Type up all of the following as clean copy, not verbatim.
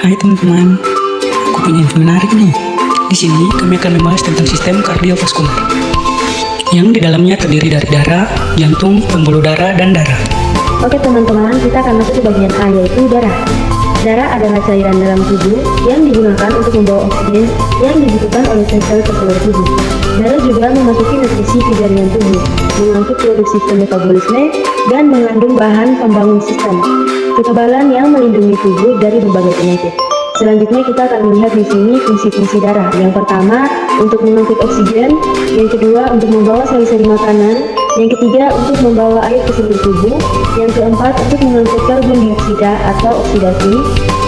Hai teman-teman, aku punya info menarik nih. Di sini kami akan membahas tentang sistem kardiovaskular, yang di dalamnya terdiri dari darah, jantung, pembuluh darah, dan darah. Oke teman-teman, kita akan masuk ke bagian A, yaitu darah. Darah adalah cairan dalam tubuh yang digunakan untuk membawa oksigen yang dibutuhkan oleh sel-sel ke seluruh tubuh. Darah juga memasuki nutrisi ke jaringan tubuh, mengangkut produk sistem metabolisme, dan mengandung bahan pembangun sistem, kekebalan yang melindungi tubuh dari berbagai penyakit. Selanjutnya kita akan melihat di sini fungsi-fungsi darah. Yang pertama, untuk mengangkut oksigen. Yang kedua, untuk membawa sel-sel makanan. Yang ketiga, untuk membawa air ke seluruh tubuh. Yang keempat, untuk mengangkut karbon dioksida atau oksidasi.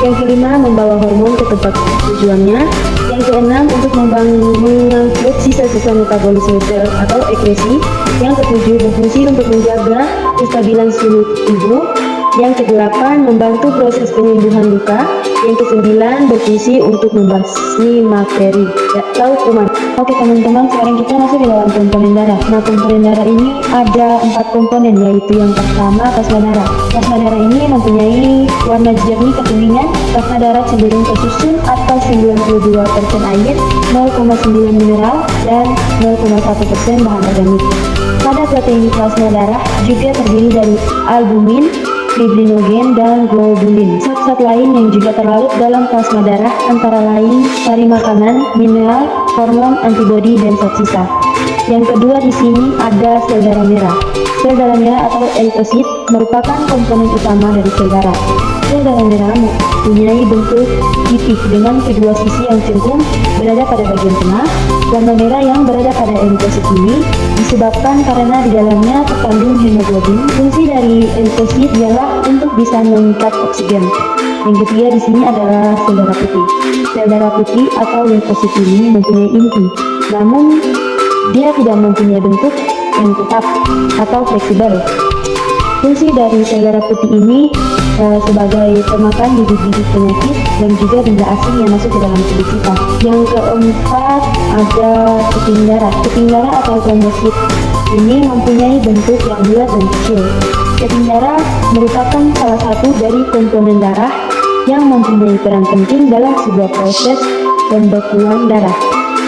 Yang kelima, membawa hormon ke tempat tujuannya. Yang keenam, untuk mengangkut sisa-sisa metabolisme sel atau ekresi. Yang ketujuh, berfungsi untuk menjaga kestabilan suhu tubuh. Yang kedelapan, membantu proses penyembuhan luka. Yang kesembilan, berfungsi untuk membasmi bakteri atau kuman. Oke teman-teman, sekarang kita masuk ke dalam komponen darah. Nah, komponen darah ini ada 4 komponen, yaitu yang pertama plasma darah. Plasma darah ini mempunyai warna jernih kekuningan. Plasma darah cenderung tersusun atau 92% air, 0,9 mineral, dan 0,1% bahan organik. Pada protein plasma darah juga terdiri dari albumin, fibrinogen, dan globulin. Zat-zat lain yang juga terlarut dalam plasma darah antara lain sari makanan, mineral, hormon, antibodi, dan zat sisa. Yang kedua di sini ada sel darah merah. Sel darah merah atau eritrosit merupakan komponen utama dari sel darah. Sel darah merah mempunyai bentuk titik dengan kedua sisi yang cengkung berada pada bagian tengah. Warna merah yang berada pada eritrosit ini disebabkan karena di dalamnya terkandung hemoglobin. Fungsi dari eritrosit ialah untuk bisa mengikat oksigen. Yang ketiga di sini adalah sel darah putih. Sel darah putih atau limfosit ini mempunyai inti, namun dia tidak mempunyai bentuk yang tetap atau fleksibel. Fungsi dari sel darah putih ini sebagai pemakan bibit-bibit penyakit dan juga benda asing yang masuk ke dalam tubuh kita. Yang keempat ada keping darah. Keping darah atau trombosit ini mempunyai bentuk yang bulat dan kecil. Keping darah merupakan salah satu dari komponen darah yang mempunyai peran penting dalam sebuah proses pembekuan darah.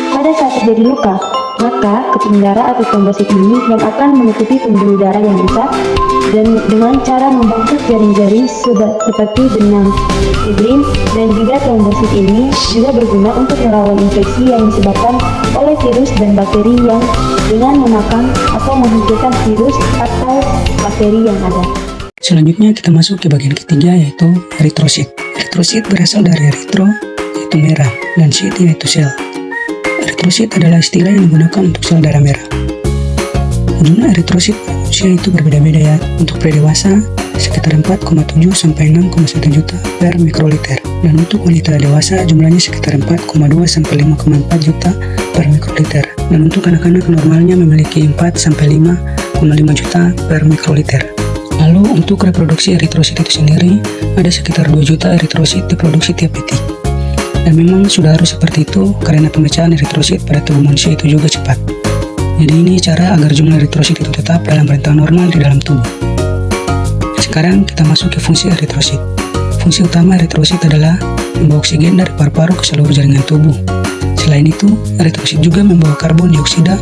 Pada saat terjadi luka, maka keping darah atau trombosit ini yang akan menutupi pembuluh darah yang rusak dan dengan cara membentuk jaring-jaring seperti benang fibrin, dan juga trombosit ini juga berguna untuk melawan infeksi yang disebabkan oleh virus dan bakteri yang dengan memakan atau menghilangkan virus atau bakteri yang ada. Selanjutnya kita masuk ke bagian ketiga, yaitu eritrosit. Eritrosit berasal dari eritro, yaitu merah, dan sit, yaitu sel. Eritrosit adalah istilah yang digunakan untuk sel darah merah. Jumlah eritrosit manusia itu berbeda-beda ya. Untuk pria dewasa sekitar 4,7 sampai 6,1 juta per mikroliter, dan untuk wanita dewasa jumlahnya sekitar 4,2 sampai 5,4 juta per mikroliter, dan untuk anak-anak normalnya memiliki 4 sampai 5,5 juta per mikroliter. Lalu untuk reproduksi eritrosit itu sendiri ada sekitar 2 juta eritrosit diproduksi tiap detik. Dan memang sudah harus seperti itu karena pemecahan eritrosit pada tubuh manusia itu juga cepat. Jadi ini cara agar jumlah eritrosit itu tetap dalam rentang normal di dalam tubuh. Sekarang kita masuk ke fungsi eritrosit. Fungsi utama eritrosit adalah membawa oksigen dari paru-paru ke seluruh jaringan tubuh. Selain itu, eritrosit juga membawa karbon dioksida,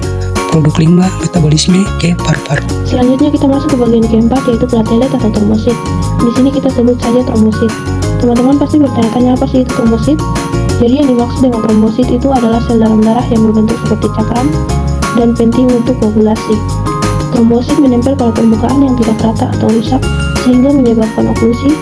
produk limbah metabolisme ke paru-paru. Selanjutnya kita masuk ke bagian keempat, yaitu platelet atau trombosit. Di sini kita sebut saja trombosit. Teman-teman pasti bertanya-tanya apa sih itu trombosit? Jadi yang dimaksud dengan trombosit itu adalah sel dalam darah yang berbentuk seperti cakram dan penting untuk koagulasi. Trombosit menempel pada permukaan yang tidak rata atau rusak sehingga menyebabkan oklusi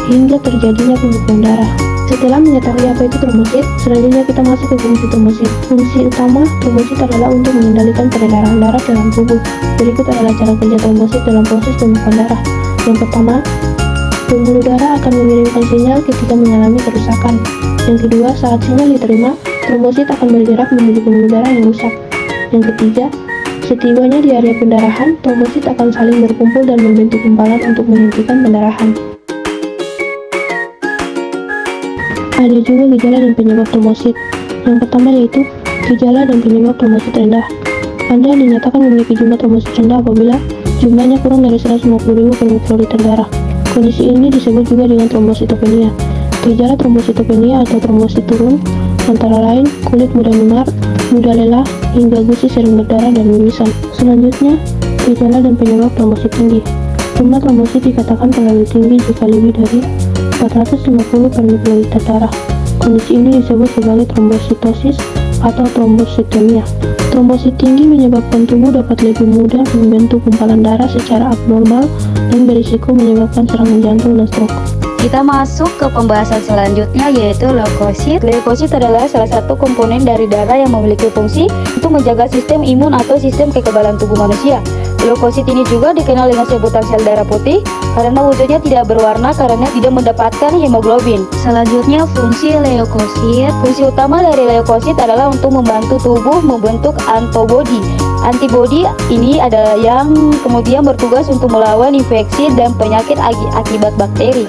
hingga terjadinya pembekuan darah. Setelah mengetahui apa itu trombosit, selanjutnya kita masuk ke fungsi trombosit. Fungsi utama trombosit adalah untuk mengendalikan peredaran darah dalam tubuh. Berikut adalah cara kerja trombosit dalam proses pembekuan darah. Yang pertama, pembuluh darah akan mengirimkan sinyal ketika mengalami kerusakan. Yang kedua, saat sinyal diterima, trombosit akan bergerak menuju pembuluh darah yang rusak. Yang ketiga, setibanya di area pendarahan, trombosit akan saling berkumpul dan membentuk gumpalan untuk menghentikan pendarahan. Ada juga gejala dan penyebab trombosit. Yang pertama yaitu gejala dan penyebab trombosit rendah. Anda dinyatakan memiliki jumlah trombosit rendah apabila jumlahnya kurang dari 150.000 per mikroliter darah. Kondisi ini disebut juga dengan trombositopenia. Gejala trombositopenia atau trombosit turun antara lain kulit mudah memar, mudah lelah, hingga gusi sering berdarah dan mimisan. Selanjutnya, gejala dan penyebab trombosit tinggi. Jumlah trombosit dikatakan terlalu tinggi jika lebih dari 450 per mililiter darah. Kondisi ini disebut sebagai trombositosis atau trombositemia. Trombosit tinggi menyebabkan tubuh dapat lebih mudah membentuk gumpalan darah secara abnormal dan berisiko menyebabkan serangan jantung dan stroke. Kita masuk ke pembahasan selanjutnya, yaitu leukosit. Leukosit adalah salah satu komponen dari darah yang memiliki fungsi untuk menjaga sistem imun atau sistem kekebalan tubuh manusia. Leukosit ini juga dikenal dengan sebutan sel darah putih karena wujudnya tidak berwarna karena tidak mendapatkan hemoglobin. Selanjutnya, fungsi leukosit. Fungsi utama dari leukosit adalah untuk membantu tubuh membentuk antibodi. Antibodi ini adalah yang kemudian bertugas untuk melawan infeksi dan penyakit akibat bakteri,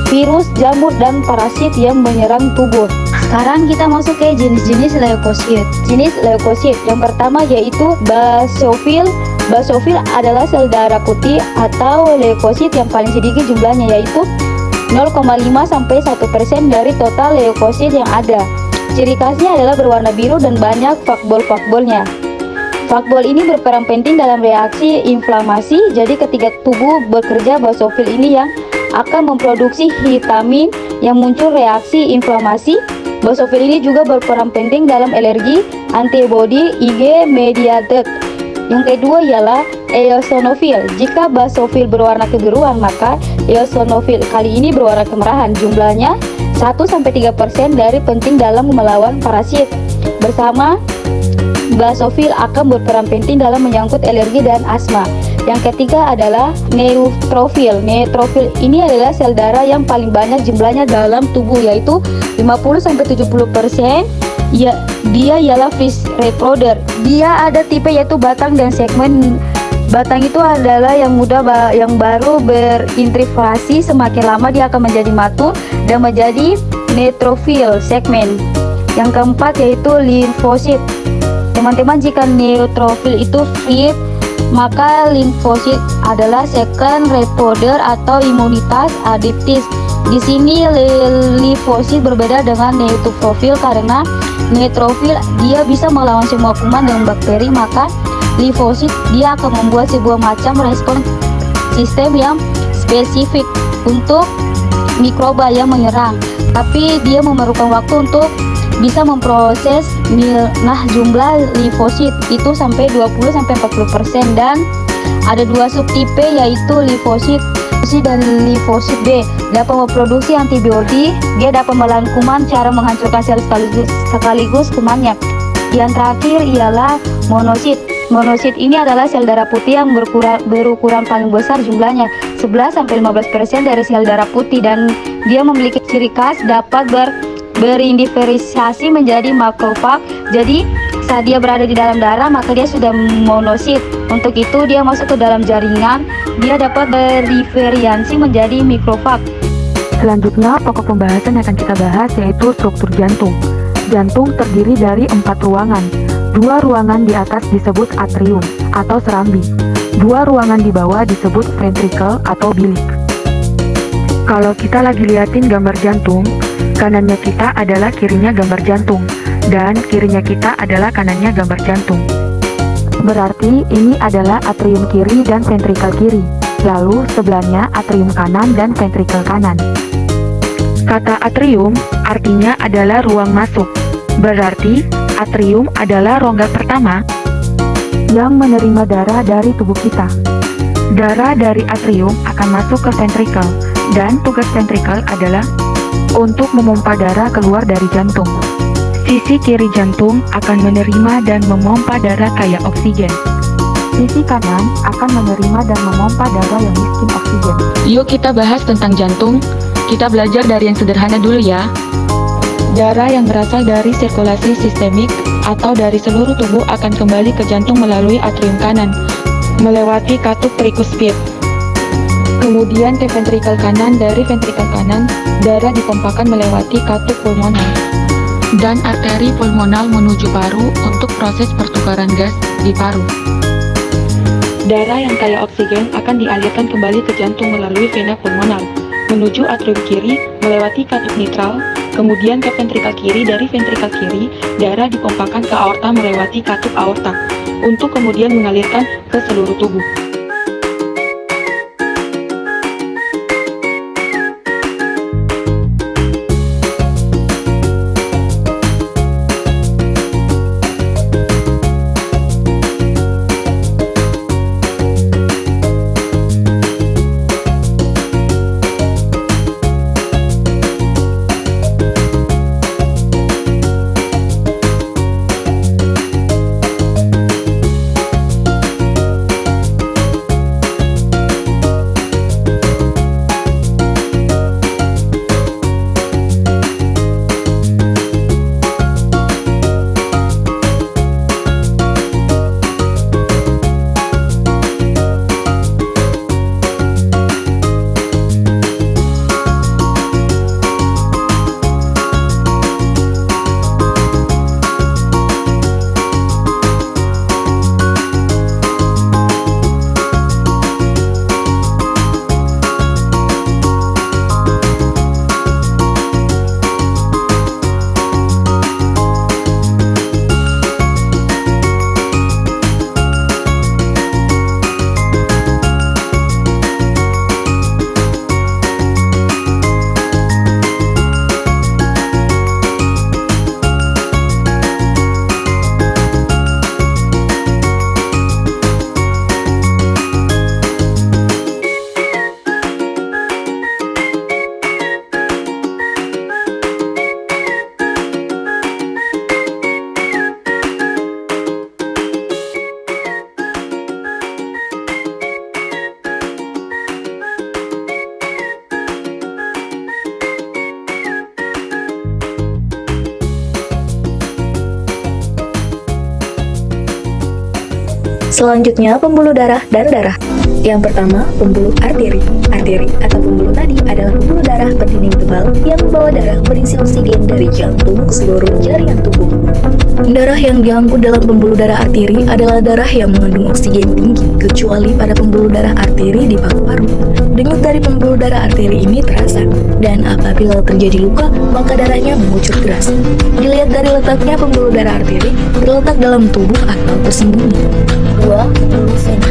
virus, jamur, dan parasit yang menyerang tubuh. Sekarang kita masuk ke jenis-jenis leukosit. Jenis leukosit yang pertama yaitu basofil. Basofil adalah sel darah putih atau leukosit yang paling sedikit jumlahnya, yaitu 0,5 sampai 1% dari total leukosit yang ada. Ciri khasnya adalah berwarna biru dan banyak fakbol-fakbolnya. Fakbol ini berperan penting dalam reaksi inflamasi. Jadi ketika tubuh bekerja, basofil ini yang akan memproduksi vitamin yang muncul reaksi inflamasi. Basofil ini juga berperan penting dalam alergi, antibodi, IgG mediated. Yang kedua ialah eosinofil. Jika basofil berwarna kebiruan, maka eosinofil kali ini berwarna kemerahan. Jumlahnya 1-3% dari penting dalam melawan parasit. Bersama basofil akan berperan penting dalam menyangkut alergi dan asma. Yang ketiga adalah neutrofil. Neutrofil ini adalah sel darah yang paling banyak jumlahnya dalam tubuh, yaitu 50-70%. Ya, dia ialah fish reproder. Dia ada tipe yaitu batang dan segmen. Batang itu adalah yang muda yang baru berinfiltrasi. Semakin lama dia akan menjadi matur dan menjadi neutrofil segmen. Yang keempat yaitu limfosit. Teman-teman, jika neutrofil itu fit, maka limfosit adalah second reproder atau imunitas adaptif. Di sini limfosit berbeda dengan neutrofil karena neutrofil dia bisa melawan semua kuman dan bakteri, maka limfosit dia akan membuat sebuah macam respon sistem yang spesifik untuk mikroba yang menyerang, tapi dia memerlukan waktu untuk bisa memproses. Nah, jumlah limfosit itu sampai 20-40%, dan ada dua subtipe yaitu limfosit dan limfosit B. Dapat memproduksi antibodi, dia dapat melawan kuman cara menghancurkan sel sekaligus kumannya. Yang terakhir ialah monosit. Monosit ini adalah sel darah putih yang berukuran paling besar, jumlahnya 11-15% dari sel darah putih, dan dia memiliki ciri khas dapat berindiferensiasi menjadi makrofag. Jadi saat dia berada di dalam darah maka dia sudah monosit. Untuk itu dia masuk ke dalam jaringan, dia dapat berdiferensiasi menjadi mikrofag. Selanjutnya, pokok pembahasan yang akan kita bahas yaitu struktur jantung. Jantung terdiri dari 4 ruangan. 2 ruangan di atas disebut atrium atau serambi. 2 ruangan di bawah disebut ventricle atau bilik. Kalau kita lagi liatin gambar jantung, kanannya kita adalah kirinya gambar jantung, dan kirinya kita adalah kanannya gambar jantung. Berarti ini adalah atrium kiri dan ventricle kiri. Lalu sebelahnya atrium kanan dan ventricle kanan. Kata atrium artinya adalah ruang masuk. Berarti atrium adalah rongga pertama yang menerima darah dari tubuh kita. Darah dari atrium akan masuk ke ventricle, dan tugas ventricle adalah untuk memompa darah keluar dari jantung. Sisi kiri jantung akan menerima dan memompa darah kaya oksigen. Sisi kanan akan menerima dan memompa darah yang miskin oksigen. Yuk kita bahas tentang jantung. Kita belajar dari yang sederhana dulu ya. Darah yang berasal dari sirkulasi sistemik atau dari seluruh tubuh akan kembali ke jantung melalui atrium kanan, melewati katup trikuspid. Kemudian ke ventrikel kanan. Dari ventrikel kanan, darah dipompakan melewati katup pulmonal dan arteri pulmonal menuju paru untuk proses pertukaran gas di paru. Darah yang kaya oksigen akan dialirkan kembali ke jantung melalui vena pulmonal. menuju atrium kiri melewati katup mitral, kemudian ke ventrikal kiri. Dari ventrikal kiri, darah dipompakan ke aorta melewati katup aorta, untuk kemudian mengalirkan ke seluruh tubuh. Selanjutnya, pembuluh darah dan darah. Yang pertama, pembuluh arteri. Arteri atau pembuluh nadi adalah pembuluh darah berdinding tebal yang membawa darah berisi oksigen dari jantung ke seluruh jaringan tubuh. Darah yang diangkut dalam pembuluh darah arteri adalah darah yang mengandung oksigen tinggi, kecuali pada pembuluh darah arteri di paru-paru. Denyut dari pembuluh darah arteri ini terasa, dan apabila terjadi luka, maka darahnya mengucur deras. Dilihat dari letaknya, pembuluh darah arteri terletak dalam tubuh atau tersembunyi. 2. Pembuluh vena.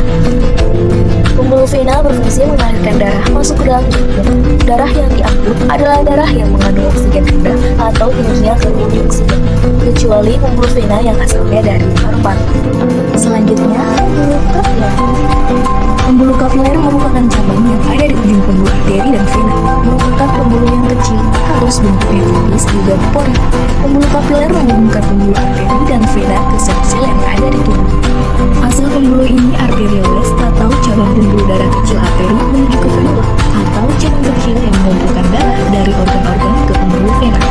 Pembuluh vena berfungsi mengalirkan darah masuk ke dalam jantung. Darah yang diangkut adalah darah yang mengandung oksigen rendah atau tingginya kelebihan oksigen, kecuali pembuluh vena yang asalnya dari paru-paru. Selanjutnya, pembuluh kapiler. Pembuluh kapiler merupakan cabang yang ada di ujung pembuluh arteri dan vena. Merupakan pembuluh yang kecil, halus bentuknya tipis juga berpori. Pembuluh kapiler menghubungkan pembuluh arteri dan vena ke sel-sel yang ada di tubuh. Asal pembuluh ini arterioles atau cabang pembuluh darah kecil arteri menuju ke venula, atau cabang kecil yang mengumpulkan darah dari organ-organ ke pembuluh vena.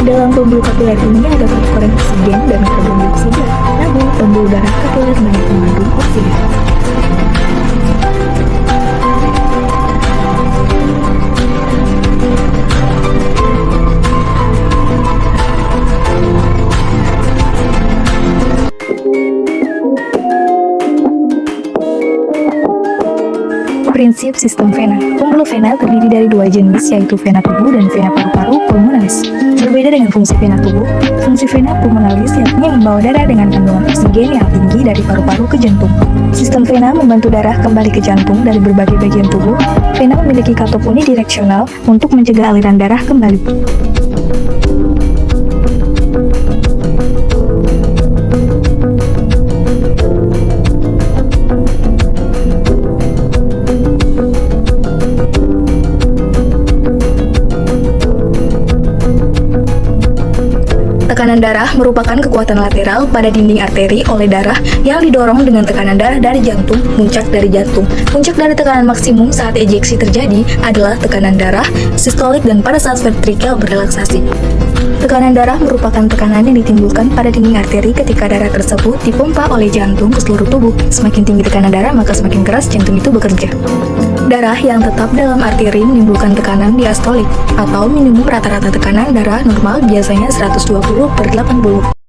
Dalam pembuluh kapiler ini ada pertukaran oksigen dan karbon dioksida, namun pembuluh darah kapiler banyak mengandung oksigen. Prinsip sistem vena. Pembuluh vena terdiri dari dua jenis, yaitu vena tubuh dan vena paru-paru pulmonalis. Berbeda dengan fungsi vena tubuh, fungsi vena pulmonalis yakni membawa darah dengan kandungan oksigen yang tinggi dari paru-paru ke jantung. Sistem vena membantu darah kembali ke jantung dari berbagai bagian tubuh. Vena memiliki katup unidireksional untuk mencegah aliran darah kembali. Tekanan darah merupakan kekuatan lateral pada dinding arteri oleh darah yang didorong dengan tekanan darah dari jantung, puncak dari jantung. Puncak dari tekanan maksimum saat ejeksi terjadi adalah tekanan darah sistolik dan pada saat ventrikal berrelaksasi. Tekanan darah merupakan tekanan yang ditimbulkan pada dinding arteri ketika darah tersebut dipompa oleh jantung ke seluruh tubuh. Semakin tinggi tekanan darah, maka semakin keras jantung itu bekerja. Darah yang tetap dalam arteri menimbulkan tekanan diastolik, atau minimum rata-rata tekanan darah normal biasanya 120/80.